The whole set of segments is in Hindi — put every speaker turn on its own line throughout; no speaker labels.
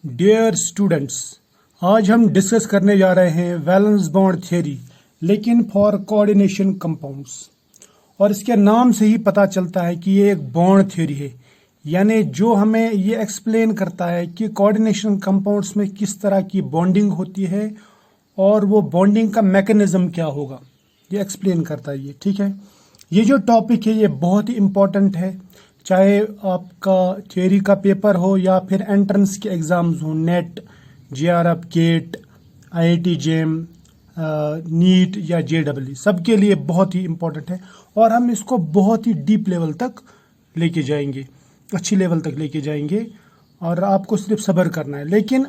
डियर स्टूडेंट्स, आज हम डिस्कस करने जा रहे हैं वैलेंस बॉन्ड थ्योरी, लेकिन फॉर कोऑर्डिनेशन कंपाउंड्स। और इसके नाम से ही पता चलता है कि ये एक बॉन्ड थ्योरी है, यानी जो हमें ये एक्सप्लेन करता है कि कोऑर्डिनेशन कंपाउंड्स में किस तरह की बॉन्डिंग होती है और वो बॉन्डिंग का मैकेनिज्म क्या होगा, ये एक्सप्लेन करता है ये। ठीक है, ये जो टॉपिक है ये बहुत ही इम्पोर्टेंट है, चाहे आपका थ्योरी का पेपर हो या फिर एंट्रेंस के एग्ज़ाम्स हो, NET, JRF, GATE, IIT JAM, NEET या जेडब्ल्यू, सबके लिए बहुत ही इम्पोर्टेंट है। और हम इसको बहुत ही डीप लेवल तक लेके जाएंगे, अच्छी लेवल तक लेके जाएंगे, और आपको सिर्फ सब्र करना है। लेकिन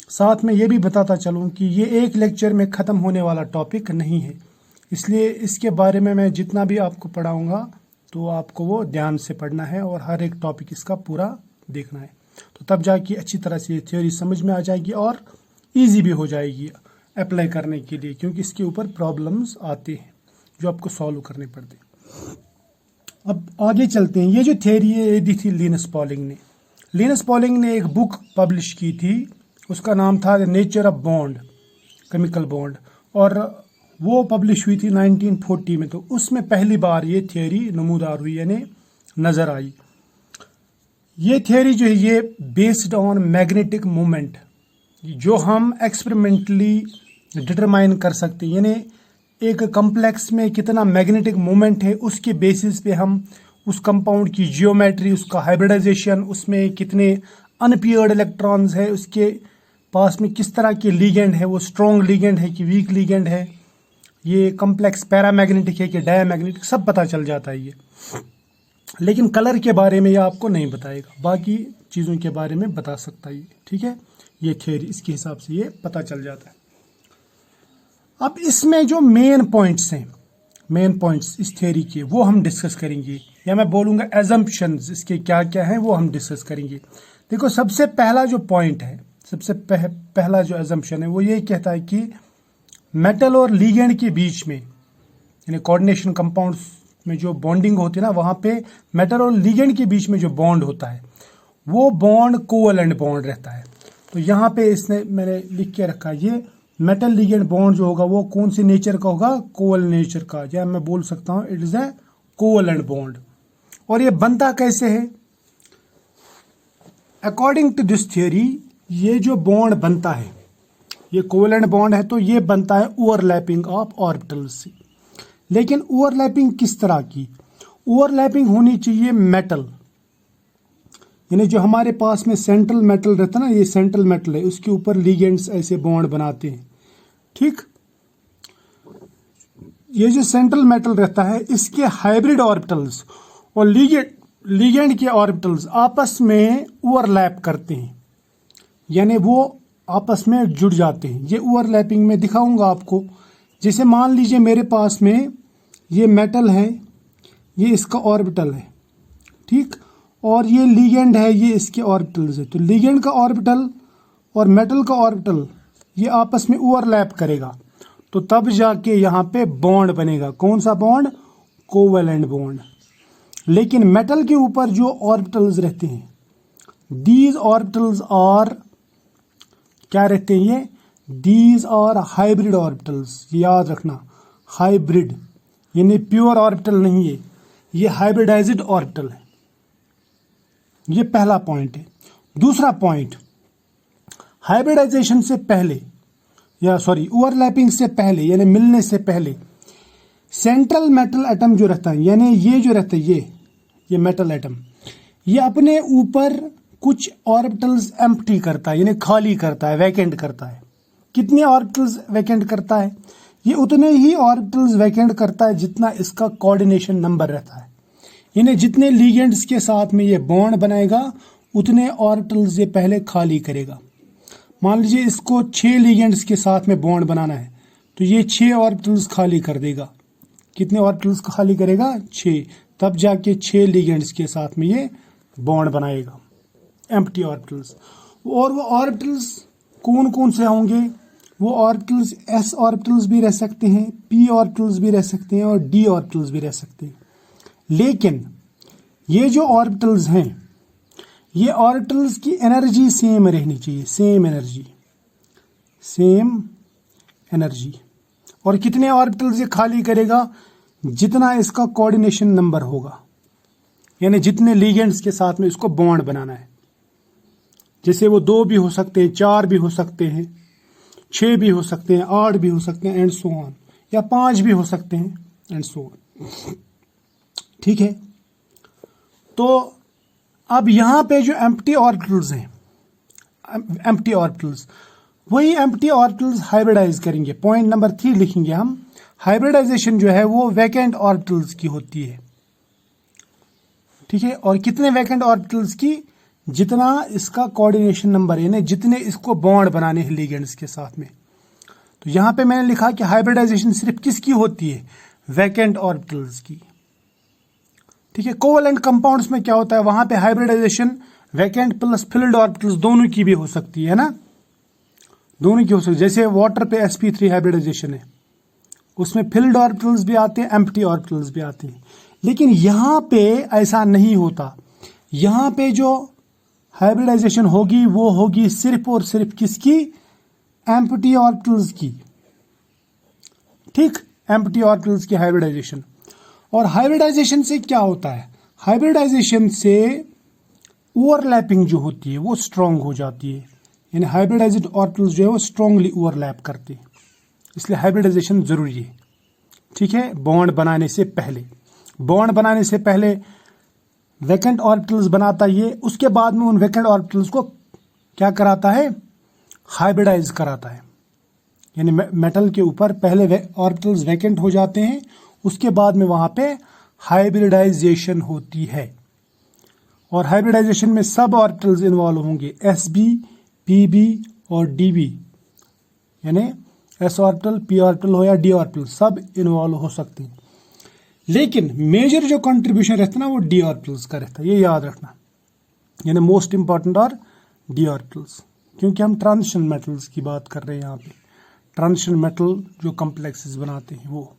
साथ में ये भी बताता चलूँ कि ये एक लेक्चर में ख़त्म होने वाला टॉपिक नहीं है, इसलिए इसके बारे में मैं जितना भी आपको पढ़ाऊँगा तो आपको वो ध्यान से पढ़ना है और हर एक टॉपिक इसका पूरा देखना है, तो तब जाके अच्छी तरह से थ्योरी समझ में आ जाएगी और इजी भी हो जाएगी अप्लाई करने के लिए, क्योंकि इसके ऊपर प्रॉब्लम्स आते हैं जो आपको सॉल्व करने पड़ते हैं। अब आगे चलते हैं। ये जो थ्योरी है ये दी थी लिनस पॉलिंग ने। लिनस पॉलिंग ने एक बुक पब्लिश की थी, उसका नाम था the nature of bond, chemical bond, और वो पब्लिश हुई थी 1940 में। तो उसमें पहली बार ये थ्योरी नमूदार हुई, यानी नज़र आई। ये थ्योरी जो है ये बेस्ड ऑन मैग्नेटिक मोमेंट, जो हम एक्सपेरिमेंटली डिटरमाइन कर सकते हैं, यानी एक कॉम्प्लेक्स में कितना मैग्नेटिक मोमेंट है उसके बेसिस पे हम उस कंपाउंड की जियोमेट्री, उसका हाइब्रिडाइजेशन, उसमें कितने अनपेयर्ड इलेक्ट्रॉन्स है, उसके पास में किस तरह के लीगेंड है, वो स्ट्रॉन्ग लीगेंड है कि वीक लीगेंड है, ये कॉम्प्लेक्स पैरामैग्नेटिक है कि डायमैग्नेटिक, सब पता चल जाता है ये। लेकिन कलर के बारे में ये आपको नहीं बताएगा, बाकी चीज़ों के बारे में बता सकता है ये। ठीक है, ये थ्योरी इसके हिसाब से ये पता चल जाता है। अब इसमें जो मेन पॉइंट्स हैं, मेन पॉइंट्स इस थ्योरी के, वो हम डिस्कस करेंगे, या मैं बोलूँगा एजम्पशंस इसके क्या क्या हैं वो हम डिस्कस करेंगे। देखो, सबसे पहला जो पॉइंट है, सबसे पहला जो एजम्पशन है वो ये कहता है कि मेटल और लीगेंड के बीच में, यानी कोऑर्डिनेशन कंपाउंड्स में जो बॉन्डिंग होती है ना, वहाँ पे मेटल और लीगेंड के बीच में जो बॉन्ड होता है वो बॉन्ड कोवैलेंट बॉन्ड रहता है। तो यहाँ पे इसने मैंने लिख के रखा है, ये मेटल लीगेंड बॉन्ड जो होगा वो कौन से नेचर का होगा, कोवैलेंट नेचर का, या मैं बोल सकता हूँ it is a covalent bond. और ये बनता कैसे है? अकॉर्डिंग टू दिस थ्योरी, ये जो बॉन्ड बनता है, ये कोवैलेंट बॉन्ड है, तो ये बनता है ओवरलैपिंग ऑफ ऑर्बिटल्स से। लेकिन ओवरलैपिंग किस तरह की? ओवरलैपिंग होनी चाहिए मेटल, यानी जो हमारे पास में सेंट्रल मेटल रहता है ना, ये सेंट्रल मेटल है, उसके ऊपर लीगेंड्स ऐसे बॉन्ड बनाते हैं। ठीक, ये जो सेंट्रल मेटल रहता है इसके हाइब्रिड ऑर्बिटल्स और लीगेंड के ऑर्बिटल्स आपस में ओवरलैप करते हैं, यानी वो आपस में जुड़ जाते हैं। ये ओवरलैपिंग में दिखाऊंगा आपको। जैसे मान लीजिए मेरे पास में ये मेटल है, ये इसका ऑर्बिटल है, ठीक, और ये लीगेंड है, ये इसके ऑर्बिटल्स है। तो लीगेंड का ऑर्बिटल और मेटल का ऑर्बिटल ये आपस में ओवरलैप करेगा, तो तब जाके यहाँ पे बॉन्ड बनेगा। कौन सा बॉन्ड? Covalent bond. लेकिन मेटल के ऊपर जो ऑर्बिटल्स रहते हैं, दीज ऑर्बिटल्स आर क्या रहते हैं? ये दीज आर हाइब्रिड ऑर्बिटल्स। याद रखना, हाइब्रिड यानी प्योर ऑर्बिटल नहीं है, ये हाइब्रिडाइज्ड ऑर्बिटल है। ये पहला पॉइंट है। दूसरा पॉइंट, हाइब्रिडाइजेशन से पहले, या सॉरी ओवरलैपिंग से पहले, यानी मिलने से पहले, सेंट्रल मेटल एटम जो रहता है, यानी ये जो रहता है ये मेटल एटम, ये अपने ऊपर कुछ ऑर्बिटल्स एम्प्टी करता है, यानी खाली करता है, वैकेंट करता है। कितने ऑर्बिटल्स वैकेंट करता है? ये उतने ही ऑर्बिटल्स वैकेंट करता है जितना इसका कोऑर्डिनेशन नंबर रहता है, यानी जितने लीगेंड्स के साथ में ये बॉन्ड बनाएगा उतने ऑर्बिटल्स ये पहले खाली करेगा। मान लीजिए इसको 6 लीगेंड्स के साथ में बॉन्ड बनाना है, तो ये 6 ऑर्बिटल्स खाली कर देगा। कितने ऑर्बिटल्स खाली करेगा? 6। तब जाके 6 लीगेंड्स के साथ में ये बॉन्ड बनाएगा, एम्प्टी ऑर्बिटल्स। और वो ऑर्बिटल्स कौन कौन से होंगे? वो ऑर्बिटल्स s ऑर्बिटल्स भी रह सकते हैं, p ऑर्बिटल्स भी रह सकते हैं, और d ऑर्बिटल्स भी रह सकते हैं। लेकिन ये जो ऑर्बिटल्स हैं ये ऑर्बिटल्स की एनर्जी सेम रहनी चाहिए, सेम एनर्जी। और कितने ऑर्बिटल्स ये खाली करेगा? जितना इसका कोऑर्डिनेशन नंबर होगा, यानी जितने लिगेंड्स के साथ में इसको बॉन्ड बनाना है। जैसे वो 2 भी हो सकते हैं, 4 भी हो सकते हैं, 6 भी हो सकते हैं, 8 भी हो सकते हैं, एंड सो ऑन, या 5 भी हो सकते हैं, एंड सो ऑन। ठीक है, तो अब यहां पे जो एम्प्टी ऑर्बिटल्स हैं, एम्प्टी ऑर्बिटल्स, वही एम्प्टी ऑर्बिटल्स हाइब्रिडाइज करेंगे। पॉइंट नंबर 3 लिखेंगे हम। हाइब्रिडाइजेशन जो है वो वैकेंट ऑर्बिटल्स की होती है। ठीक है, और कितने वैकेंट ऑर्बिटल्स की? जितना इसका कोऑर्डिनेशन नंबर, यानी जितने इसको बॉन्ड बनाने हैं लिगेंड्स के साथ में। तो यहां पे मैंने लिखा कि हाइब्रिडाइजेशन सिर्फ किसकी होती है? वैकेंट ऑर्बिटल्स की। ठीक है, कोवैलेंट कंपाउंड्स में क्या होता है? वहां पे hybridization vacant plus filled orbitals दोनों की भी हो सकती है ना, दोनों की हो सकती है। जैसे वाटर पे sp3 हाइब्रिडाइजेशन है, उसमें फिल्ड ऑर्बिटल्स भी आते हैं, एम्प्टी ऑर्बिटल्स भी आते हैं। लेकिन यहां पे ऐसा नहीं होता। यहां पे जो हाइब्रिडाइजेशन होगी वो होगी सिर्फ और सिर्फ किसकी? एम्प्टी ऑर्बिटल्स की। ठीक, एम्प्टी ऑर्बिटल्स की हाइब्रिडाइजेशन। और हाइब्रिडाइजेशन से क्या होता है? हाइब्रिडाइजेशन से ओवरलैपिंग जो होती है वो स्ट्रांग हो जाती है, यानी हाइब्रिडाइज्ड ऑर्बिटल्स जो है वो स्ट्रांगली ओवरलैप करते हैं, इसलिए हाइब्रिडाइजेशन जरूरी है। ठीक है, बॉन्ड बनाने से पहले, बॉन्ड बनाने से पहले वैकेंट ऑर्बिटल्स बनाता ये, उसके बाद में उन वैकेंट ऑर्बिटल्स को क्या कराता है? हाइब्रिडाइज कराता है। यानी मेटल के ऊपर पहले ऑर्बिटल्स वैकेंट हो जाते हैं, उसके बाद में वहां पे हाइब्रिडाइजेशन होती है। और हाइब्रिडाइजेशन में सब ऑर्बिटल्स इन्वॉल्व होंगे, sb, pb और db, यानी s ऑर्बिटल, p ऑर्बिटल हो या d ऑर्बिटल, सब इन्वॉल्व हो सकते हैं। लेकिन मेजर जो कंट्रीब्यूशन रहता है ना वो d ऑर्बिटल्स का रहता है, ये याद रखना। यानी मोस्ट इंपॉर्टेंट और d ऑर्बिटल्स, क्योंकि हम ट्रांजिशन मेटल्स की बात कर रहे हैं यहाँ पे। ट्रांजिशन मेटल जो कॉम्प्लेक्सेस बनाते हैं वो।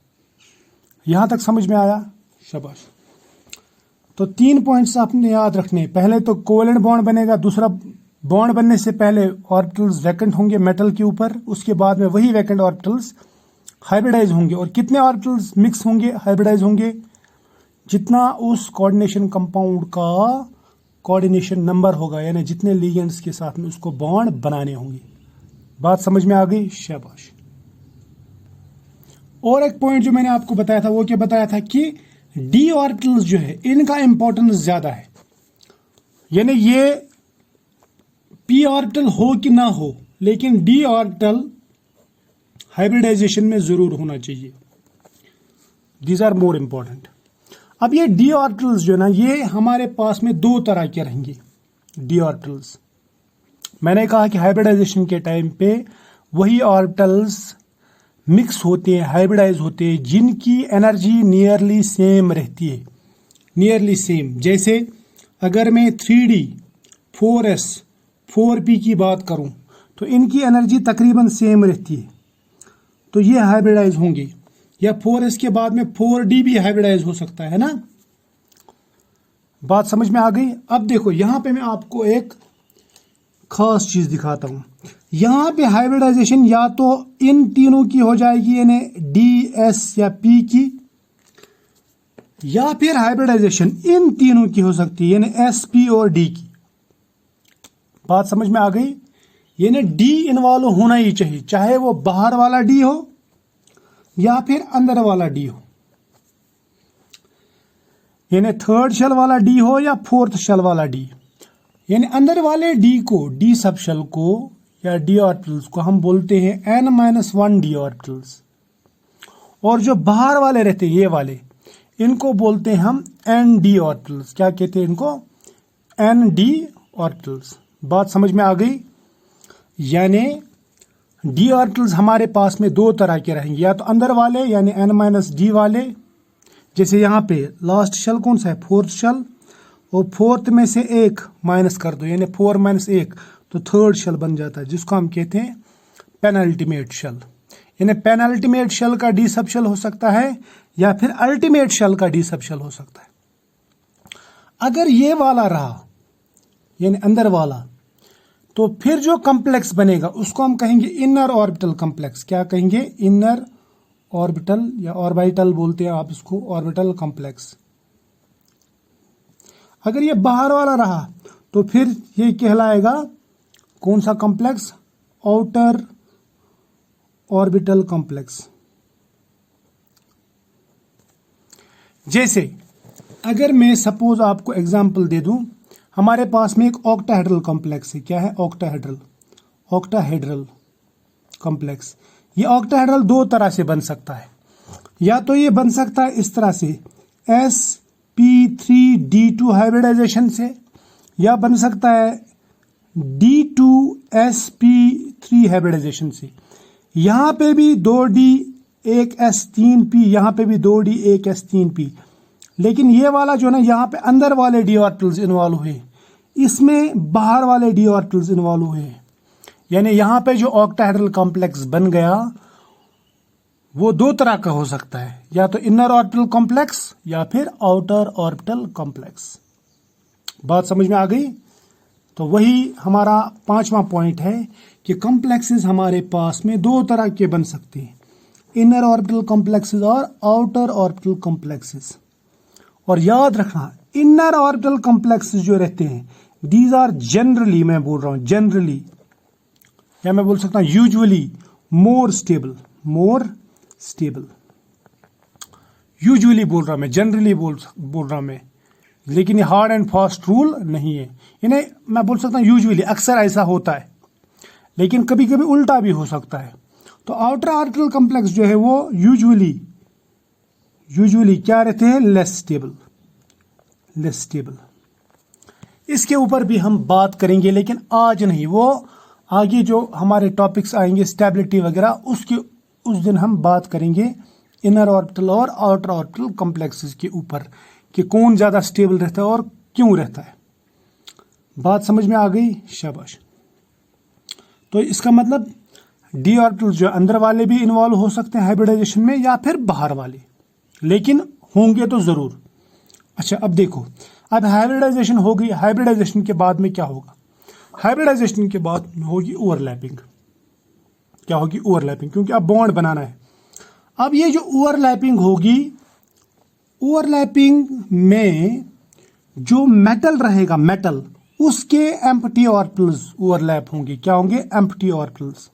यहां तक समझ में आया? शाबाश। तो 3 पॉइंट्स आपने याद रखने हैं। पहले तो कोवैलेंट बॉन्ड बनेगा, दूसरा बॉन्ड बनने से पहले ऑर्बिटल्स वैकेंट होंगे मेटल के ऊपर, उसके बाद में वही वैकेंट ऑर्बिटल्स हाइब्रिडाइज होंगे। और कितने ऑर्बिटल्स मिक्स होंगे, हाइब्रिडाइज होंगे? जितना उस कोऑर्डिनेशन कंपाउंड का कोऑर्डिनेशन नंबर होगा, यानी जितने लिगेंड्स के साथ में उसको बॉन्ड बनाने होंगे। बात समझ में आ गई? शाबाश। और एक पॉइंट जो मैंने आपको बताया था, वो क्या बताया था कि डी ऑर्बिटल्स जो है इनका इंपॉर्टेंस ज्यादा है। यानी ये पी ऑर्बिटल हो कि ना हो, लेकिन डी ऑर्बिटल हाइब्रिडाइजेशन में जरूर होना चाहिए। These are more important. अब ये डी ऑर्बिटल्स जो है ना, ये हमारे पास में 2 तरह के रहेंगे डी ऑर्बिटल्स। मैंने कहा कि हाइब्रिडाइजेशन के टाइम पे वही ऑर्बिटल्स मिक्स होते हैं, हाइब्रिडाइज होते हैं, जिनकी एनर्जी नियरली सेम रहती है, नियरली सेम। जैसे अगर मैं 3D 4s 4p की बात करूं तो इनकी एनर्जी तकरीबन सेम रहती है, तो ये हाइब्रिडाइज होंगे। या 4s के बाद में 4d भी हाइब्रिडाइज हो सकता है ना। बात समझ में आ गई? अब देखो यहां पे मैं आपको एक खास चीज दिखाता हूं। यहां पे हाइब्रिडाइजेशन या तो इन तीनों की हो जाएगी, यानी डी, एस या पी की, या फिर हाइब्रिडाइजेशन इन तीनों की हो सकती है, यानी एस, पी और डी की। बात समझ में आ गई? यानी डी इन्वॉल्व होना ही चाहिए, चाहे वो बाहर वाला डी हो या फिर अंदर वाला डी हो, यानी 3rd शेल वाला डी हो या 4th शेल वाला डी। यानी अंदर वाले डी को, डी सब शेल को या डी ऑर्बिटल्स को हम बोलते हैं n-1 डी ऑर्बिटल्स, और जो बाहर वाले रहते हैं ये वाले, इनको बोलते हैं हम एन डी ऑर्बिटल्स। क्या कहते हैं इनको? N d orbitals. बात समझ में आ गई? यानी डी ऑर्बिटल्स हमारे पास में 2 तरह के रहेंगे, या तो अंदर वाले यानी n-d वाले, जैसे यहां पे लास्ट शेल कौन सा है? 4th शेल, और 4th में से 1 माइनस कर दो, यानी 4 - 1 तो 3rd शेल बन जाता है, जिसको हम कहते हैं पेनल्टीमेट शेल। यानी पेनल्टीमेट शेल का डी सब शेल हो सकता है, या फिर अल्टीमेट शेल का डी सब शेल हो सकता है। अगर ये वाला रहा यानी अंदर वाला, तो फिर जो कॉम्प्लेक्स बनेगा उसको हम कहेंगे इनर ऑर्बिटल कॉम्प्लेक्स। क्या कहेंगे? इनर ऑर्बिटल या ऑर्बिटल बोलते हैं आप इसको, ऑर्बिटल कॉम्प्लेक्स। अगर ये बाहर वाला रहा तो फिर ये कहलाएगा कौन सा कॉम्प्लेक्स? Outer orbital complex. जैसे अगर मैं सपोज आपको एग्जांपल दे दूं, हमारे पास में एक ऑक्टाहेड्रल कॉम्प्लेक्स है। क्या है? Octahedral, octahedral complex. ये ऑक्टाहेड्रल दो तरह से बन सकता है। या तो ये बन सकता है इस तरह से sp3d2 हाइब्रिडाइजेशन से, या बन सकता है d2sp3 हाइब्रिडाइजेशन से। यहां पे भी 2d 1s3p, यहां पे भी 2d 1s3p। लेकिन ये वाला जो ना, यहां पे अंदर वाले डी ऑर्बिटल्स इन्वॉल्व हुए, इसमें बाहर वाले डी ऑर्बिटल्स इन्वॉल्व हुए। यानी यहां पे जो ऑक्टाहेड्रल कॉम्प्लेक्स बन गया वो दो तरह का हो सकता है, या तो इनर ऑर्बिटल कॉम्प्लेक्स या फिर आउटर ऑर्बिटल कॉम्प्लेक्स। बात समझ में आ गई? तो वही हमारा 5वां पॉइंट है कि कॉम्प्लेक्सेस हमारे पास में दो तरह के बन सकते हैं, इनर ऑर्बिटल कॉम्प्लेक्सेस और आउटर ऑर्बिटल कॉम्प्लेक्सेस। और याद रखना, इनर ऑर्बिटल कॉम्प्लेक्सेस जो रहते हैं, दीज आर जनरली, मैं बोल रहा हूं जनरली, या मैं बोल सकता हूं usually more stable, more stable. Usually बोल रहा मैं, जनरली बोल रहा मैं, लेकिन ये हार्ड एंड फास्ट रूल नहीं है। इन्हें मैं बोल सकता हूं यूजुअली, अक्सर ऐसा होता है, लेकिन कभी कभी उल्टा भी हो सकता है। तो आउटर ऑर्बिटल कॉम्प्लेक्स जो है वो यूजुअली क्या रहते हैं? Less stable, less stable. इसके ऊपर भी हम बात करेंगे, लेकिन आज नहीं, वो आगे जो हमारे टॉपिक्स आएंगे स्टेबिलिटी वगैरह, उस दिन हम बात करेंगे इनर ऑर्बिटल और आउटर ऑर्बिटल कॉम्प्लेक्सेस के ऊपर कि कौन ज्यादा स्टेबल रहता है और क्यों रहता है। बात समझ में आ गई? शाबाश। तो इसका मतलब डी ऑर्बिटल जो अंदर वाले भी इन्वॉल्व हो सकते हैं हाइब्रिडाइजेशन में, या फिर बाहर वाले, लेकिन होंगे तो जरूर। अच्छा, अब देखो, अब हाइब्रिडाइजेशन हो गई। हाइब्रिडाइजेशन के बाद में क्या होगा? हाइब्रिडाइजेशन के बाद होगी ओवरलैपिंग। क्या होगी? ओवरलैपिंग, क्योंकि अब बॉन्ड बनाना है। अब ये जो ओवरलैपिंग होगी, ओवरलैपिंग में जो मेटल रहेगा, मेटल, उसके एम्प्टी ऑर्बिटल्स ओवरलैप होंगे। क्या होंगे? Empty orbitals.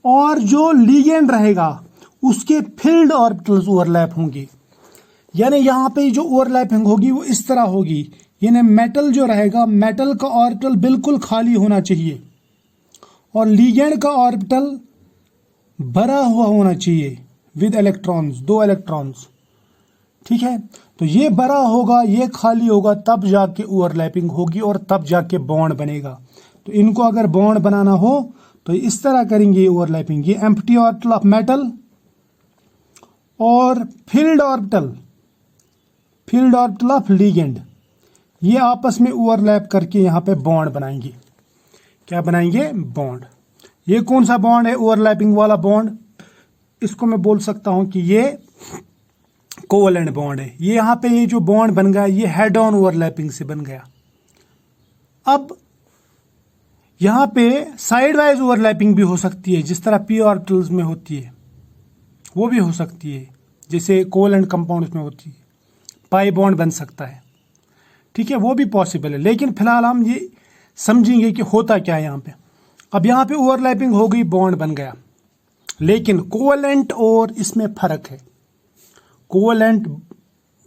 और जो लिगेंड रहेगा उसके फील्ड ऑर्बिटल्स ओवरलैप होंगे। यानी यहां पे जो ओवरलैपिंग होगी वो इस तरह होगी, यानी मेटल जो रहेगा, मेटल का ऑर्बिटल बिल्कुल खाली होना चाहिए और लिगेंड का ऑर्बिटल भरा हुआ होना चाहिए विद इलेक्ट्रॉन्स, 2 इलेक्ट्रॉन्स। ठीक है? तो ये भरा होगा, ये खाली होगा, तब जाके ओवरलैपिंग होगी और तब जाके बॉन्ड बनेगा। तो इनको अगर बॉन्ड बनाना हो तो इस तरह करेंगे ओवरलैपिंग। ये एम्प्टी ऑर्बिटल ऑफ मेटल और फील्ड ऑर्बिटल ऑफ लिगेंड, ये आपस में ओवरलैप करके यहां पे बॉन्ड बनाएंगे। क्या बनाएंगे? बॉन्ड। ये कौन सा बॉन्ड है? ओवरलैपिंग वाला बॉन्ड। इसको मैं बोल सकता हूं कि ये कोवलेंट बॉन्ड है। ये यहां पे ये जो बॉन्ड बन गया, ये हेड ऑन ओवरलैपिंग से बन गया। अब यहां पे साइड वाइज ओवरलैपिंग भी हो सकती है, जिस तरह पी ऑर्बिटल्स में होती है वो भी हो सकती है, जैसे कोवलेंट कंपाउंड्स में होती है। पाई बॉन्ड बन सकता है। ठीक है? वो भी पॉसिबल है, लेकिन फिलहाल हम ये समझेंगे कि होता क्या है यहां पे। अब यहां पे ओवरलैपिंग हो गई, बॉन्ड बन गया, लेकिन कोवलेंट और इसमें फर्क है। कोवलेंट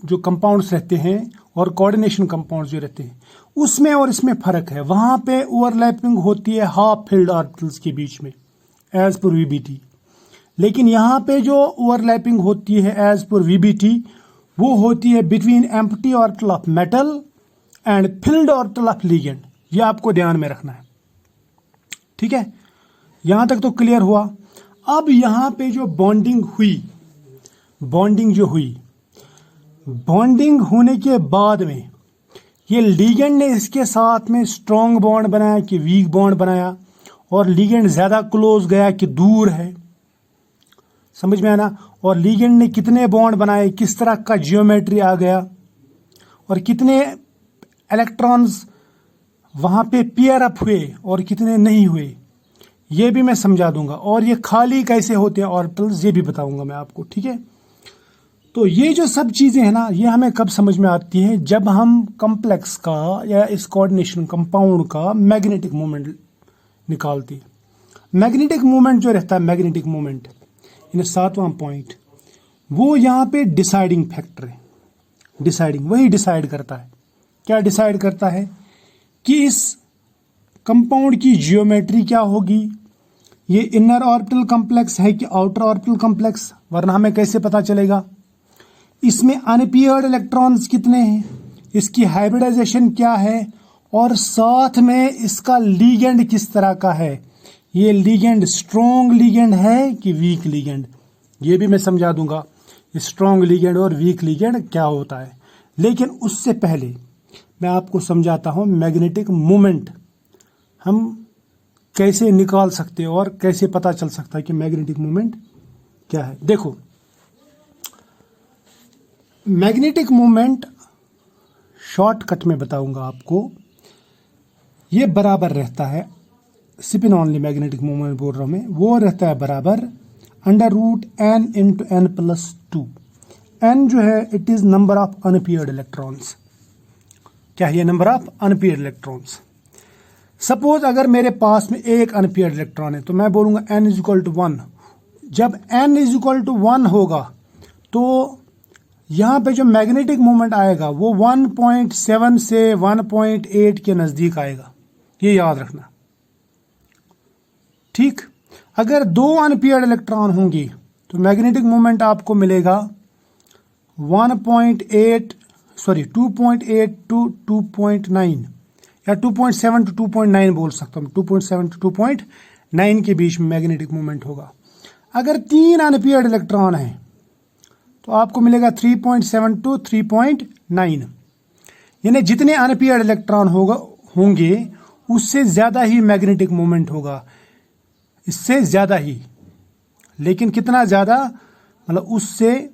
जो कंपाउंड्स रहते हैं और कोऑर्डिनेशन कंपाउंड्स जो रहते हैं, उसमें और इसमें फर्क है। वहां पे ओवरलैपिंग होती है हाफ फील्ड ऑर्बिटल्स के बीच में, एज पर वीबीटी। लेकिन यहां पे जो ओवरलैपिंग होती है एज पर वीबीटी, वो होती है between empty orbital of metal and filled orbital of ligand. ये आपको ध्यान में रखना है। ठीक है? यहां तक तो क्लियर हुआ। अब यहां पे जो बॉन्डिंग होने के बाद में ये लिगेंड ने इसके साथ में स्ट्रॉन्ग बॉन्ड बनाया कि वीक बॉन्ड बनाया, और लिगेंड ज्यादा क्लोज गया कि दूर है। समझ में आना? और लिगेंड ने कितने बॉन्ड बनाए, किस तरह का जियोमेट्री आ गया, और कितने इलेक्ट्रॉन्स वहां पे पेयर अप हुए और कितने नहीं हुए, ये भी मैं समझा दूंगा। और ये खाली कैसे होते हैं ऑर्बिटल्स, ये भी बताऊंगा मैं आपको, ठीक है। तो ये जो सब चीजें हैं ना, ये हमें कब समझ में आती है, जब हम कॉम्प्लेक्स का या इस कोऑर्डिनेशन कंपाउंड का मैग्नेटिक मोमेंट निकालते हैं। मैग्नेटिक मोमेंट जो रहता है, मैग्नेटिक मोमेंट इन 7वां पॉइंट, वो यहाँ पे डिसाइडिंग फैक्टर है। डिसाइडिंग, वही डिसाइड करता है। क्या डिसाइड करता है कि इस कंपाउंड की जियोमेट्री क्या होगी, ये इनर ऑर्बिटल कॉम्प्लेक्स है कि आउटर ऑर्बिटल कॉम्प्लेक्स, वरना हमें कैसे पता चलेगा। इसमें अनपेयर्ड इलेक्ट्रॉन्स कितने हैं, इसकी हाइब्रिडाइजेशन क्या है, और साथ में इसका लीगेंड किस तरह का है। ये लीगेंड स्ट्रॉन्ग लीगेंड है कि वीक लीगेंड, ये भी मैं समझा दूंगा। स्ट्रॉन्ग लीगेंड और वीक लीगेंड क्या होता है। लेकिन उससे पहले मैं आपको समझाता हूं मैग्नेटिक मोमेंट हम कैसे निकाल सकते हैं और कैसे पता चल सकता है कि मैग्नेटिक मोमेंट क्या है। देखो, मैग्नेटिक मोमेंट शॉर्टकट में बताऊंगा आपको, ये बराबर रहता है, स्पिन ऑनली मैग्नेटिक मोमेंट बोल रहा हूं मैं, वो रहता है बराबर √n × n+2। n जो है it is number of unpaired electrons. क्या है ये? Number of unpaired electrons. Suppose अगर मेरे पास में एक अनपेयर्ड इलेक्ट्रॉन है तो मैं बोलूंगा n = 1। जब n = 1 होगा तो यहां पे जो मैग्नेटिक मोमेंट आएगा वो 1.7 से 1.8 के नजदीक आएगा, ये याद रखना, ठीक। अगर 2 अनपेयर्ड इलेक्ट्रॉन होंगे तो मैग्नेटिक मोमेंट आपको मिलेगा 2.8 to 2.9 या 2.7 to 2.9 बोल सकता हूं। 2.7 to 2.9 के बीच में मैग्नेटिक मोमेंट होगा। अगर 3 अनपेयर्ड इलेक्ट्रॉन हैं तो आपको मिलेगा 3.7 to 3.9। यानी जितने अनपेयर्ड इलेक्ट्रॉन होंगे उससे ज्यादा ही मैग्नेटिक मोमेंट होगा, इससे ज्यादा ही। लेकिन कितना ज्यादा, मतलब उससे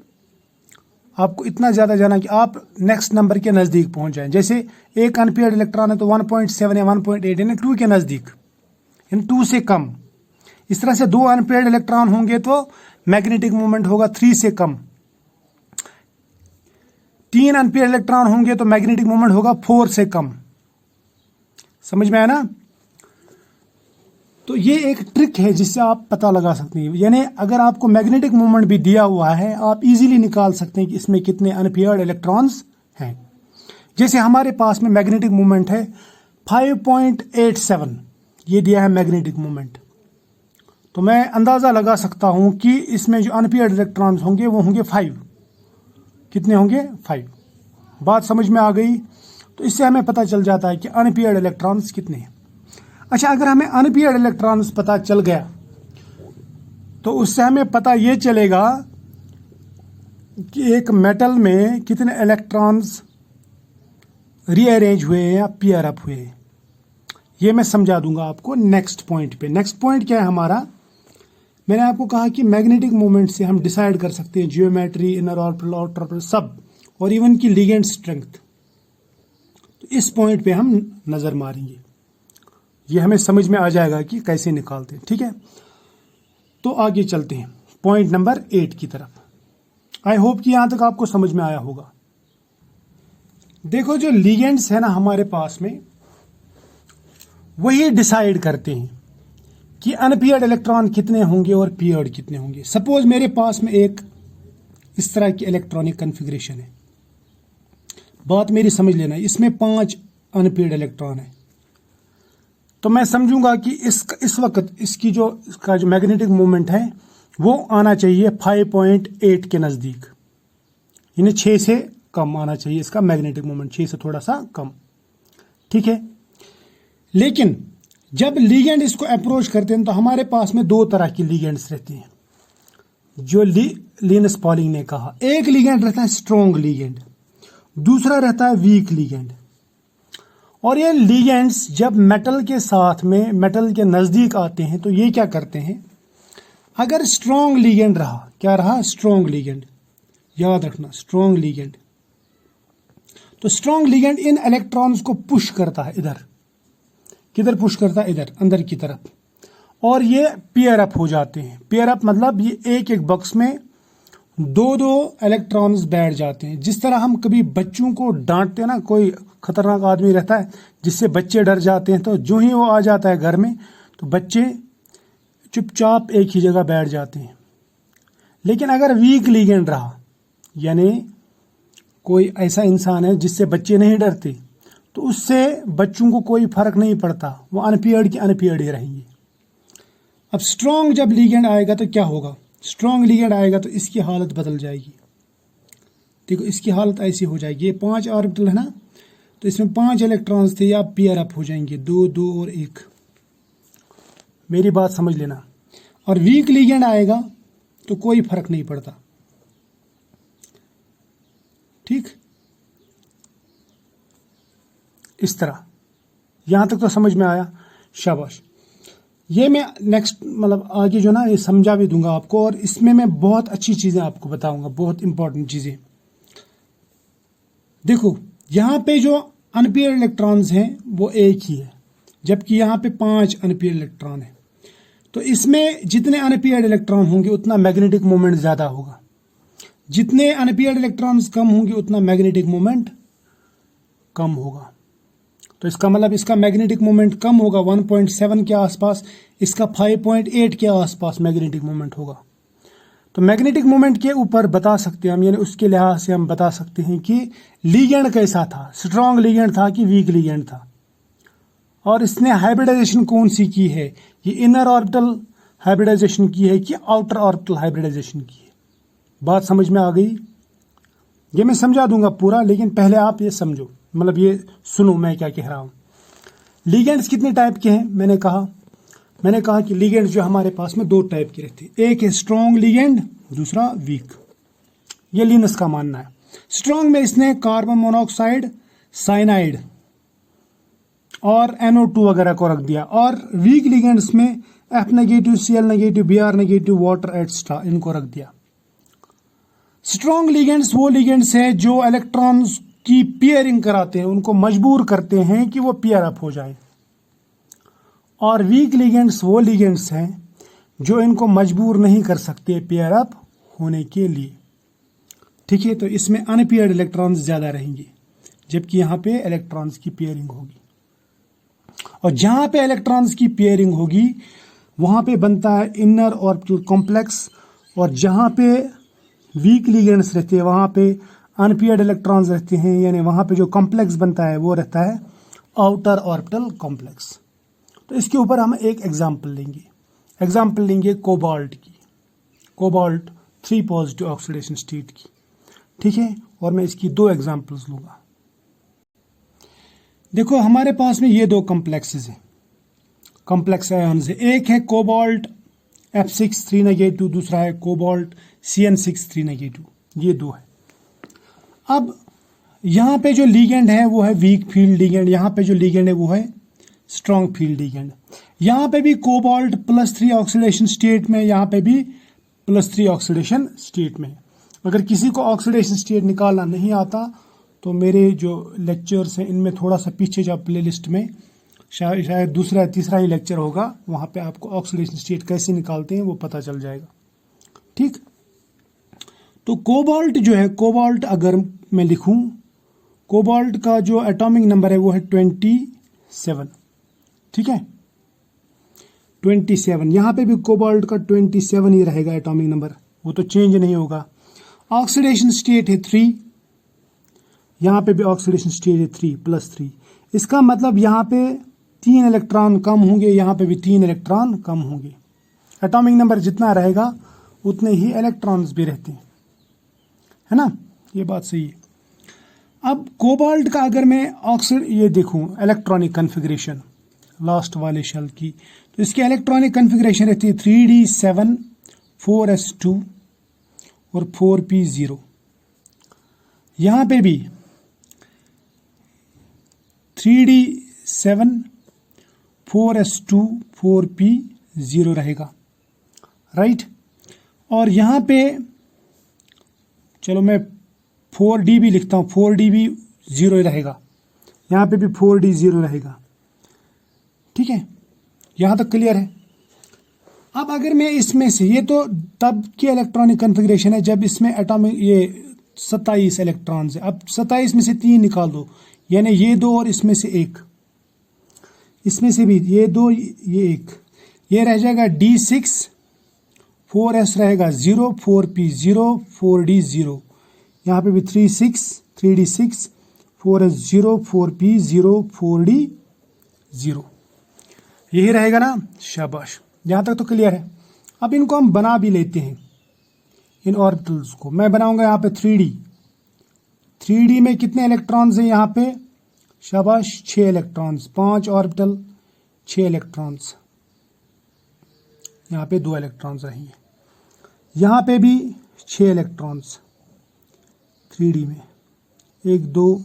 आपको इतना ज्यादा जाना कि आप नेक्स्ट नंबर के नजदीक पहुंच जाएं। जैसे एक अनपेयर्ड इलेक्ट्रॉन है तो 1.7 या 1.8 यानी 2 के नजदीक, यानी 2 से कम। इस तरह से 2 अनपेयर्ड इलेक्ट्रॉन होंगे तो मैग्नेटिक मोमेंट होगा 3 से कम। 3 अनपेयर्ड इलेक्ट्रॉन होंगे तो मैग्नेटिक मोमेंट होगा 4 से कम। समझ में आया ना? तो ये एक ट्रिक है जिससे आप पता लगा सकते हैं। यानी अगर आपको मैग्नेटिक मोमेंट भी दिया हुआ है आप इजीली निकाल सकते हैं कि इसमें कितने अनपेयर्ड इलेक्ट्रॉन्स हैं। जैसे हमारे पास में मैग्नेटिक मोमेंट है 5.87, ये दिया है मैग्नेटिक मोमेंट। तो मैं अंदाजा लगा सकता हूं कि इसमें जो अनपेयर्ड इलेक्ट्रॉन्स होंगे वो होंगे 5। कितने होंगे? 5। बात समझ में आ गई? तो इससे हमें पता चल जाता है कि अनपेयर्ड इलेक्ट्रॉन्स कितने हैं। अच्छा, अगर हमें अनपेयर्ड इलेक्ट्रॉन्स पता चल गया तो उससे हमें पता ये चलेगा कि एक मेटल में कितने इलेक्ट्रॉन्स रीअरेंज हुए हैं या पेयर अप हुए हैं। ये मैं समझा दूंगा आपको नेक्स्ट पॉइंट पे। नेक्स्ट पॉइंट क्या है हमारा? मैंने आपको कहा कि मैग्नेटिक मोमेंट से हम डिसाइड कर सकते हैं geometry, inner orbital, outer orbital सब, और इवन की लिगेंड स्ट्रेंथ। तो इस पॉइंट पे हम नजर मारेंगे, ये हमें समझ में आ जाएगा कि कैसे निकालते हैं, ठीक है। तो आगे चलते हैं पॉइंट नंबर 8 की तरफ। आई होप कि यहां तक आपको समझ में आया होगा। देखो, जो लिगेंड्स है ना हमारे पास में, वही डिसाइड करते हैं कि अनपेयर्ड इलेक्ट्रॉन कितने होंगे और पेयर्ड कितने होंगे। सपोज मेरे पास में एक इस तरह की इलेक्ट्रॉनिक कॉन्फ़िगरेशन है। बात मेरी समझ लेना, इसमें 5 अनपेयर्ड इलेक्ट्रॉन है तो मैं समझूंगा कि इस वक्त इसका जो मैग्नेटिक मोमेंट है वो आना चाहिए 5.8 के नजदीक, यानी 6 से कम आना चाहिए इसका मैग्नेटिक मोमेंट, 6 से थोड़ा सा कम, ठीक है। लेकिन जब लीगेंड इसको अप्रोच करते हैं तो हमारे पास में 2 तरह की लीगेंड्स रहती हैं, जो लिनस पॉलिंग ने कहा। एक लीगेंड रहता है स्ट्रॉन्ग लीगेंड, दूसरा रहता है वीक लीगेंड। और ये लीगेंड्स जब मेटल के साथ में, मेटल के नजदीक आते हैं तो ये क्या करते हैं, अगर स्ट्रॉन्ग लीगेंड रहा, क्या रहा? स्ट्रॉन्ग लीगेंड, याद रखना, स्ट्रॉन्ग लीगेंड। तो स्ट्रॉन्ग लीगेंड इन इलेक्ट्रॉन्स को पुश करता है इधर, किधर पुश करता है, इधर अंदर की तरफ, और ये पेयर अप हो जाते हैं। पेयर अप मतलब ये एक एक बॉक्स में दो दो इलेक्ट्रॉन्स बैठ जाते हैं। जिस तरह हम कभी बच्चों को डांटते हैं ना, कोई खतरनाक आदमी रहता है जिससे बच्चे डर जाते हैं, तो जो ही वो आ जाता है घर में तो बच्चे चुपचाप एक ही जगह बैठ जाते हैं। लेकिन अगर वीक लिगेंड रहा, यानी कोई ऐसा इंसान है जिससे बच्चे नहीं डरते, तो उससे बच्चों को कोई फर्क नहीं पड़ता, वो अनपेयर्ड के अनपेयर्ड ही रहेंगे। अब स्ट्रॉन्ग जब लिगेंड आएगा तो क्या होगा, स्ट्रॉन्ग लिगेंड आएगा तो इसकी हालत बदल जाएगी। देखो इसकी हालत ऐसी हो जाएगी, ये 5 ऑर्बिटल है ना, तो इसमें 5 इलेक्ट्रॉन्स थे, या पेयर अप हो जाएंगे, 2 2 और 1। मेरी बात समझ लेना। और वीक लिगेंड आएगा तो कोई फर्क नहीं पड़ता, ठीक, इस तरह। यहां तक तो समझ में आया, शाबाश। ये मैं नेक्स्ट मतलब आगे जो ना ये समझा भी दूंगा आपको, और इसमें मैं बहुत अच्छी चीजें आपको बताऊंगा, बहुत इंपॉर्टेंट चीजें। देखो यहां पे जो अनपेयर्ड इलेक्ट्रॉन्स हैं वो एक ही है, जबकि यहां पे 5 अनपेयर्ड इलेक्ट्रॉन है। तो इसमें जितने अनपेयर्ड इलेक्ट्रॉन होंगे उतना मैग्नेटिक मोमेंट ज्यादा होगा, जितने अनपेयर्ड इलेक्ट्रॉन्स कम होंगे उतना मैग्नेटिक मोमेंट कम होगा। तो इसका मतलब इसका मैग्नेटिक मोमेंट कम होगा 1.7 के आसपास, इसका 5.8 के आसपास मैग्नेटिक मोमेंट होगा। तो मैग्नेटिक मोमेंट के ऊपर बता सकते हैं हम, यानी उसके लिहाज से हम बता सकते हैं कि लिगेंड कैसा था, स्ट्रॉन्ग लिगेंड था कि वीक लिगेंड था। और इसने हाइब्रिडाइजेशन कौन सी की है, ये इनर ऑर्बिटल हाइब्रिडाइजेशन की है कि आउटर ऑर्बिटल हाइब्रिडाइजेशन की है। बात समझ में आ गई? ये मैं समझा दूंगा पूरा, लेकिन पहले आप ये समझो, मतलब ये सुनो मैं क्या कह रहा हूं। लिगेंड्स कितने टाइप के हैं मैंने कहा कि लिगेंड्स जो हमारे पास में 2 टाइप के रहते हैं, एक है स्ट्रॉन्ग लिगेंड, दूसरा वीक। ये लिनस का मानना है। स्ट्रॉन्ग में इसने कार्बन मोनोऑक्साइड, साइनाइड और NO2 वगैरह को रख दिया, और वीक लिगेंड्स में F negative, Cl negative, Br negative, water extra इनको रख दिया। स्ट्रॉन्ग लिगेंड्स वो लिगेंड्स हैं जो इलेक्ट्रॉन्स की पेयरिंग कराते हैं, उनको मजबूर करते हैं कि वो पेयर अप हो जाए। और वीक लिगेंड्स वो लिगेंड्स हैं जो इनको मजबूर नहीं कर सकते पेयर अप होने के लिए, ठीक है। तो इसमें अनपेयर्ड इलेक्ट्रॉन्स ज्यादा रहेंगे, जबकि यहां पे इलेक्ट्रॉन्स की पेयरिंग होगी। और जहां पे इलेक्ट्रॉन्स की पेयरिंग होगी वहां पे बनता है इनर ऑर्बिटल कॉम्प्लेक्स, और जहां पे वीक लिगेंड्स रहते हैं वहां पे अनपेयर्ड इलेक्ट्रॉन्स रहते हैं, यानी वहां पे जो कॉम्प्लेक्स बनता है वो रहता है आउटर ऑर्बिटल कॉम्प्लेक्स। तो इसके ऊपर हम एक एग्जाम्पल लेंगे कोबाल्ट की, कोबाल्ट 3 पॉजिटिव ऑक्सीडेशन स्टेट की, ठीक है। और मैं इसकी 2 एग्जाम्पल्स लूंगा। देखो हमारे पास में ये 2 कॉम्प्लेक्सेस हैं, कॉम्प्लेक्स आयन्स है। एक है कोबाल्ट F6 3 नेगेटिव, दूसरा है कोबाल्ट CN6 3 नेगेटिव, ये 2 है। अब यहां पे जो लिगेंड है वो है वीक फील्ड लिगेंड, यहां पे जो लिगेंड है वो है स्ट्रॉन्ग फील्ड लिगेंड। यहां पे भी कोबाल्ट +3 ऑक्सीडेशन स्टेट में, यहां पे भी +3 ऑक्सीडेशन स्टेट में। अगर किसी को ऑक्सीडेशन स्टेट निकालना नहीं आता तो मेरे जो लेक्चर्स हैं इनमें थोड़ा सा पीछे जा प्लेलिस्ट में शायद दूसरा तीसरा ही लेक्चर होगा, वहां पे आपको ऑक्सीडेशन स्टेट कैसे निकालते हैं वो पता चल जाएगा, ठीक। तो कोबाल्ट जो है, कोबाल्ट अगर मैं लिखूं, कोबाल्ट का जो एटॉमिक नंबर है वो है 27, ठीक है, 27। यहां पे भी कोबाल्ट का 27 ही रहेगा एटॉमिक नंबर, वो तो चेंज नहीं होगा। ऑक्सीडेशन स्टेट है 3, यहां पे भी ऑक्सीडेशन स्टेट है 3 +3। इसका मतलब यहां पे 3 इलेक्ट्रॉन कम होंगे, यहां पे भी 3 इलेक्ट्रॉन कम होंगे। एटॉमिक नंबर जितना रहेगा उतने ही इलेक्ट्रॉन्स भी रहते हैं, है ना, ये बात सही है। अब कोबाल्ट का अगर मैं ये देखूं इलेक्ट्रॉनिक कन्फिग्रेशन लास्ट वाले शेल की, तो इसकी इलेक्ट्रॉनिक कन्फिग्रेशन रहती है 3d7 4s2 और 4p0। यहां पे भी 3d7 4s2 4p0 रहेगा, राइट। और यहां पे चलो मैं 4d भी लिखता हूं, 4d भी 0 रहेगा, यहां पे भी 4d 0 रहेगा। ठीक है, यहां तक क्लियर है। अब अगर मैं इसमें से, ये तो तब की इलेक्ट्रॉनिक कन्फिग्रेशन है जब इसमें एटॉमिक ये 27 इलेक्ट्रॉन्स है। अब 27 में से 3 निकाल दो, यानी ये 2 और इसमें से 1, इसमें से भी ये 2 ये 1, ये रह जाएगा D6, 4s रहेगा 0, 4p 0, 4d 0, यहाँ पे भी 3d6, 4s 0, 4p 0, 4d 0, यही रहेगा ना। शाबाश, यहां तक तो क्लियर है। अब इनको हम बना भी लेते हैं, इन ऑर्बिटल्स को। मैं बनाऊंगा यहाँ पे 3D में कितने इलेक्ट्रॉन्स हैं यहाँ पे? शाबाश, 6 इलेक्ट्रॉन्स, 5 ऑर्बिटल 6 इलेक्ट्रॉन्स, यहाँ पे 2 इलेक्ट्रॉन्स रहेंगे, यहाँ पे भी 6 इलेक्ट्रॉन्स 3D में, 1 2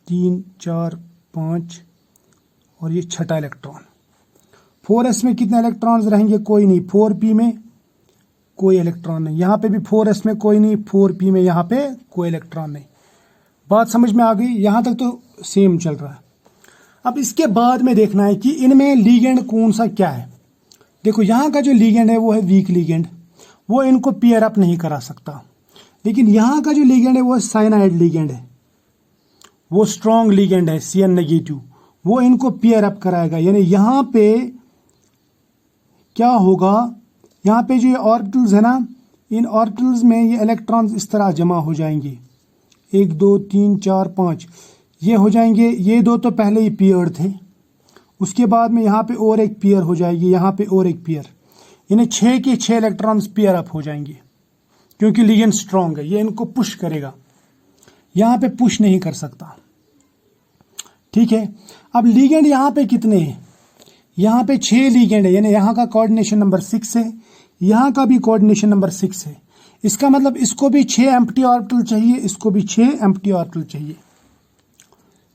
3 4 5 और ये 6ठा इलेक्ट्रॉन। 4s में कितने इलेक्ट्रॉन्स रहेंगे? कोई नहीं। 4p में कोई इलेक्ट्रॉन नहीं, यहाँ पे भी 4s में कोई नहीं, 4p में यहाँ पे कोई इलेक्ट्रॉन नहीं। बात समझ में आ गई? यहाँ तक तो सेम चल रहा है। अब इसके बाद में देखना है कि इनमें लीगेंड कौन सा क्या है। देखो, यहाँ का जो लीगेंड है वो है वीक लीगेंड, वो इनको पेयर अप नहीं करा सकता। लेकिन यहाँ का जो लीगेंड है वो साइनाइड लीगेंड है, वो स्ट्रॉन्ग लीगेंड है Cn नेगेटिव, वो इनको पेयर अप कराएगा। यानी यहाँ पे क्या होगा, यहाँ पे जो ये ऑर्बिटल्स है ना, इन ऑर्बिटल्स में ये इलेक्ट्रॉन्स इस तरह जमा हो जाएंगे, 1 2 3 4 5 ये हो जाएंगे। ये 2 तो पहले ही पेयर थे, उसके बाद में यहाँ पे और एक पेयर हो जाएगी, यहाँ पे और एक पेयर, यानी 6 के 6 इलेक्ट्रॉन्स पेयर अप हो जाएंगे, क्योंकि लिगेंड स्ट्रॉन्ग है, ये इनको पुश करेगा, यहाँ पे पुश नहीं कर सकता। ठीक है, अब लिगेंड यहाँ पे कितने हैं? यहाँ पे 6 लिगेंड है, यानी यहाँ का कोऑर्डिनेशन नंबर 6 है, यहाँ का भी कोऑर्डिनेशन नंबर 6 है। इसका मतलब इसको भी 6 एम्प्टी ऑर्बिटल चाहिए, इसको भी 6 एम्प्टी ऑर्बिटल चाहिए।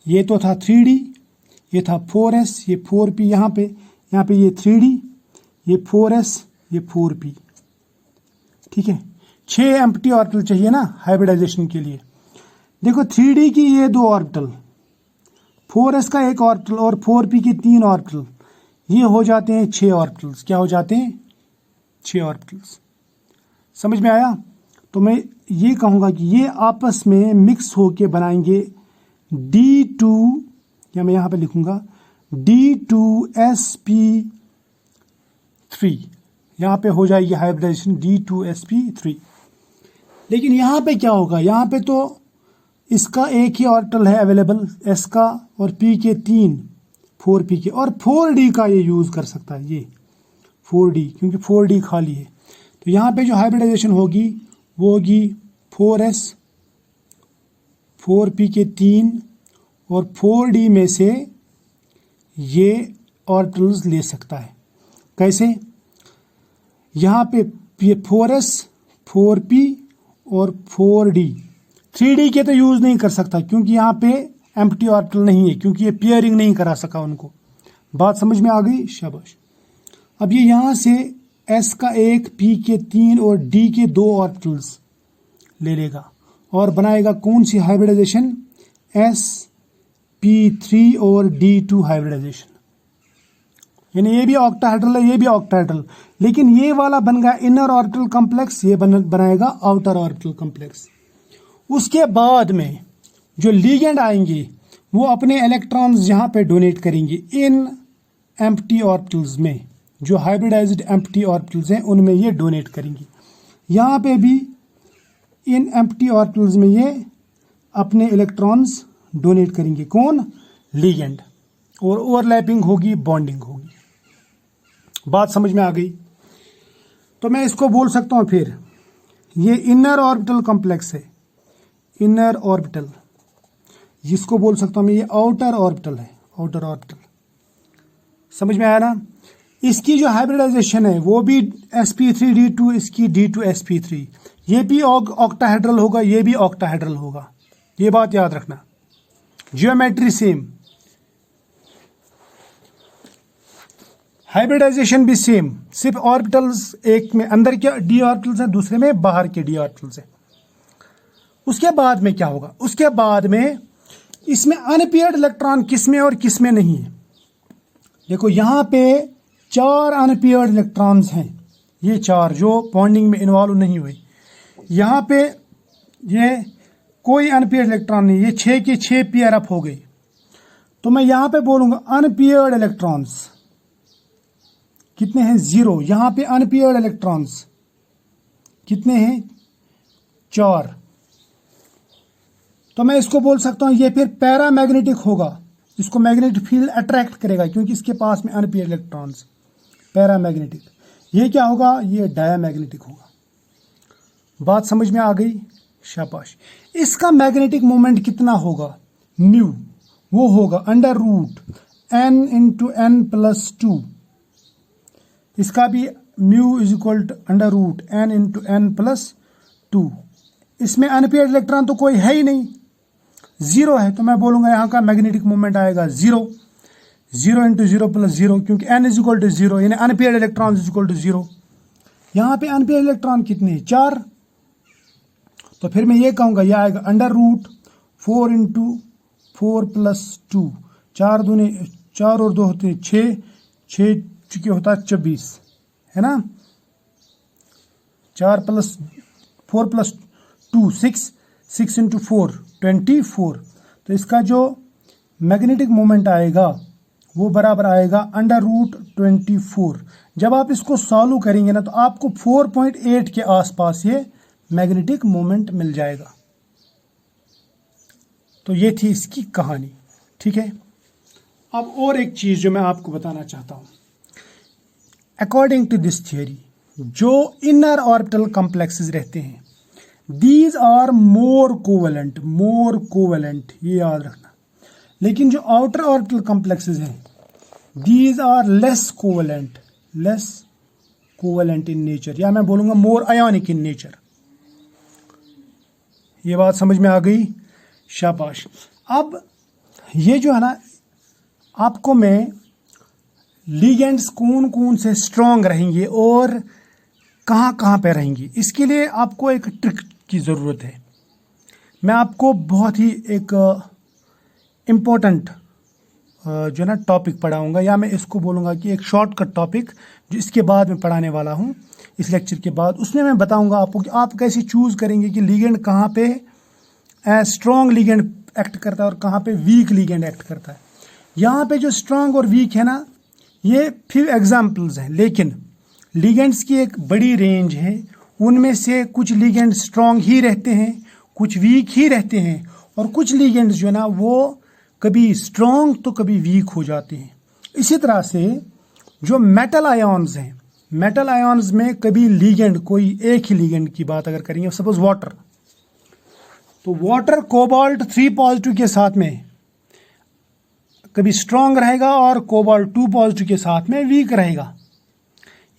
ये तो था 3D, ये था 4s, ये 4p, यहाँ पे ये 3D, ये 4s, ये 4p। ठीक है, 6 एम्प्टी ऑर्बिटल चाहिए ना हाइब्रिडाइजेशन के लिए। देखो 3D की ये 2 ऑर्बिटल, 4s का 1 ऑर्बिटल और 4p के 3 ऑर्बिटल, ये हो जाते हैं 6 ऑर्बिटल्स। क्या हो जाते हैं? 6 ऑर्बिटल्स। समझ में आया? तो मैं ये कहूँगा कि ये आपस में मिक्स होके बनाएंगे D2, या मैं यहाँ पे लिखूंगा D2sp3, यहाँ पे हो जाएगी हाइब्रिडाइजेशन D2sp3। लेकिन यहाँ पे क्या होगा? यहाँ पे तो इसका एक ही ऑर्बिटल है अवेलेबल, s का, और p के 3, 4p के, और 4d का ये यूज कर सकता है, ये 4d, क्योंकि 4d खाली है। तो यहाँ पे जो हाइब्रिडाइजेशन होगी वो होगी 4s, 4p के 3 और 4d में से ये ऑर्बिटल्स ले सकता है। कैसे? यहाँ पे 4s, 4p और 4d, 3d के तो यूज नहीं कर सकता क्योंकि यहाँ पे एम्प्टी ऑर्बिटल नहीं है, क्योंकि ये पेयरिंग नहीं करा सका उनको। बात समझ में आ गई? शाबाश। अब ये यहाँ से s का 1, p के 3 और d के 2 ऑर्बिटल्स ले लेगा और बनाएगा कौन सी हाइब्रिडाइजेशन? sp3 और d2 हाइब्रिडाइजेशन। यानी ये भी ऑक्टाहेड्रल है, ये भी ऑक्टाहेड्रल, लेकिन ये वाला बन गया इनर ऑर्बिटल कॉम्प्लेक्स, ये बनाएगा आउटर ऑर्बिटल कॉम्प्लेक्स। उसके बाद में जो लीगेंड आएंगे वो अपने इलेक्ट्रॉन्स यहाँ पे डोनेट करेंगे इन एम्प्टी ऑर्बिटल्स में, जो हाइब्रिडाइज्ड एम्प्टी ऑर्बिटल्स हैं उनमें ये डोनेट करेंगे। यहाँ पे भी इन एम्प्टी ऑर्बिटल्स में ये अपने इलेक्ट्रॉन्स डोनेट करेंगे। कौन? लीगेंड। और ओवरलैपिंग होगी, बॉन्डिंग होगी। बात समझ में आ गई? तो मैं इसको बोल सकता हूँ फिर, ये इनर ऑर्बिटल कॉम्प्लेक्स है, इनर ऑर्बिटल, जिसको बोल सकता हूँ मैं ये आउटर ऑर्बिटल है, आउटर ऑर्बिटल। समझ में आया ना? इसकी जो हाइब्रिडाइजेशन है वो भी sp3d2, इसकी d2sp3, ये भी ऑक्टाहेड्रल होगा, ये भी ऑक्टाहेड्रल होगा। ये बात याद रखना। जियोमेट्री सेम, हाइब्रिडाइजेशन भी सेम, सिर्फ ऑर्बिटल्स एक में अंदर के d ऑर्बिटल्स हैं, दूसरे में बाहर के d ऑर्बिटल्स हैं। उसके बाद में क्या होगा? उसके बाद में इसमें अनपेयर्ड इलेक्ट्रॉन किस में और किस में नहीं है। देखो यहाँ पे 4 अनपेयर्ड इलेक्ट्रॉन्स हैं, ये 4 जो बॉन्डिंग में इन्वॉल्व नहीं हुए। यहाँ पे ये कोई अनपेयर्ड इलेक्ट्रॉन नहीं, ये 6 के 6 पेयर अप हो गए। तो मैं यहाँ पे बोलूंगा अनपेयर्ड इलेक्ट्रॉन्स कितने हैं, 0। यहाँ पे अनपेयर्ड इलेक्ट्रॉन्स कितने हैं, 4। तो मैं इसको बोल सकता हूं ये फिर पैरामैग्नेटिक होगा, इसको मैग्नेटिक फील्ड अट्रैक्ट करेगा क्योंकि इसके पास में अनपेयर्ड इलेक्ट्रॉन्स, पैरामैग्नेटिक। ये क्या होगा, ये डायमैग्नेटिक होगा। बात समझ में आ गई, शाबाश। इसका मैग्नेटिक मोमेंट कितना होगा, म्यू, वो होगा under root n into n plus 2। इसका भी mu is equal to under root n into n plus 2। इसमें अनपेयर्ड इलेक्ट्रॉन तो कोई है ही नहीं, 0 है, तो मैं बोलूंगा यहाँ का मैग्नेटिक मोमेंट आएगा 0। 0 इंटू 0 प्लस 0, क्योंकि n इज इक्वल टू 0, यानी unpaired electron is equal to 0। यहाँ पे अनपेयर्ड इलेक्ट्रॉन कितने हैं, 4। तो फिर मैं ये कहूंगा यह आएगा अंडर रूट 4 इंटू 4 प्लस 2। 4 दूने 4 और 2 होते हैं 6, 6 चुके होता है 24, है ना। 4 प्लस 4 प्लस 2 6, 6 इंटू 4 24। तो इसका जो मैग्नेटिक मोमेंट आएगा वो बराबर आएगा अंडर रूट 24। जब आप इसको सॉल्व करेंगे ना तो आपको 4.8 के आसपास ये मैग्नेटिक मोमेंट मिल जाएगा। तो ये थी इसकी कहानी, ठीक है। अब और एक चीज जो मैं आपको बताना चाहता हूं, अकॉर्डिंग टू दिस थियरी, जो इनर ऑर्बिटल कॉम्प्लेक्सेस रहते हैं, दीज आर मोर कोवेलेंट, ये याद रखना। लेकिन जो आउटर ऑर्बिटल कॉम्प्लेक्सेस हैं, these are less covalent in nature, या मैं बोलूंगा मोर आयोनिक इन नेचर। ये बात समझ में आ गई, शाबाश। अब ये जो है ना, आपको मैं लिगेंड्स कौन कौन से स्ट्रांग रहेंगे और कहाँ कहाँ पे रहेंगे, इसके लिए आपको एक ट्रिक की ज़रूरत है। मैं आपको बहुत ही एक इम्पोर्टेंट जो ना टॉपिक पढ़ाऊंगा, या मैं इसको बोलूँगा कि एक शॉर्टकट टॉपिक जो इसके बाद में पढ़ाने वाला हूँ, इस लेक्चर के बाद। उसमें मैं बताऊंगा आपको कि आप कैसे चूज़ करेंगे कि लिगेंड कहाँ पे स्ट्रॉन्ग लिगेंड एक्ट करता है और कहाँ पे वीक लिगेंड एक्ट करता है। यहाँ पे जो स्ट्रॉन्ग और वीक है ना, ये फ्यू एग्जाम्पल्स हैं, लेकिन लिगेंड्स की एक बड़ी रेंज है। उनमें से कुछ लिगेंड स्ट्रॉन्ग ही रहते हैं, कुछ वीक ही रहते हैं, और कुछ लिगेंड्स जो है ना वो कभी स्ट्रॉन्ग तो कभी वीक हो जाते हैं। इसी तरह से जो मेटल आयॉन्स हैं, मेटल आयॉन्स में कभी लिगेंड, कोई एक ही लिगेंड की बात अगर करेंगे, सपोज वाटर, तो वाटर कोबाल्ट 3 पॉजिटिव के साथ में कभी स्ट्रॉन्ग रहेगा और कोबाल्ट 2 पॉजिटिव के साथ में वीक रहेगा।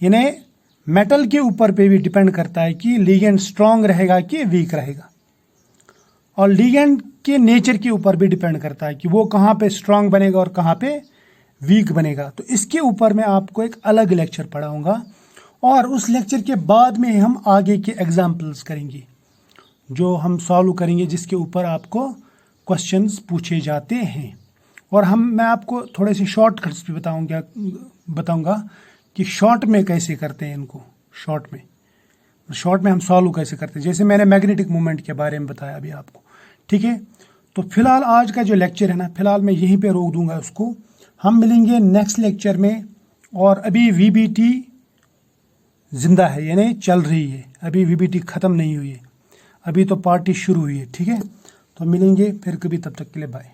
यानी मेटल के ऊपर पे भी डिपेंड करता है कि लिगेंड स्ट्रॉन्ग रहेगा कि वीक रहेगा, और लिगेंड के नेचर के ऊपर भी डिपेंड करता है कि वो कहाँ पे स्ट्रॉन्ग बनेगा और कहाँ पे वीक बनेगा। तो इसके ऊपर मैं आपको एक अलग लेक्चर पढ़ाऊंगा, और उस लेक्चर के बाद में हम आगे के एग्जाम्पल्स करेंगे जो हम सॉल्व करेंगे, जिसके ऊपर आपको क्वेश्चंस पूछे जाते हैं। और मैं आपको थोड़े से शॉर्टकट्स भी बताऊंगा कि शॉर्ट में कैसे करते हैं इनको, शॉर्ट में हम सॉल्व कैसे करते हैं, जैसे मैंने मैग्नेटिक मोमेंट के बारे में बताया अभी आपको, ठीक है। तो फिलहाल आज का जो लेक्चर है ना, फिलहाल मैं यहीं पे रोक दूंगा उसको। हम मिलेंगे नेक्स्ट लेक्चर में, और अभी वीबीटी जिंदा है, यानी चल रही है, अभी वीबीटी ख़त्म नहीं हुई है, अभी तो पार्टी शुरू हुई है, ठीक है। तो मिलेंगे फिर कभी, तब तक के लिए बाय।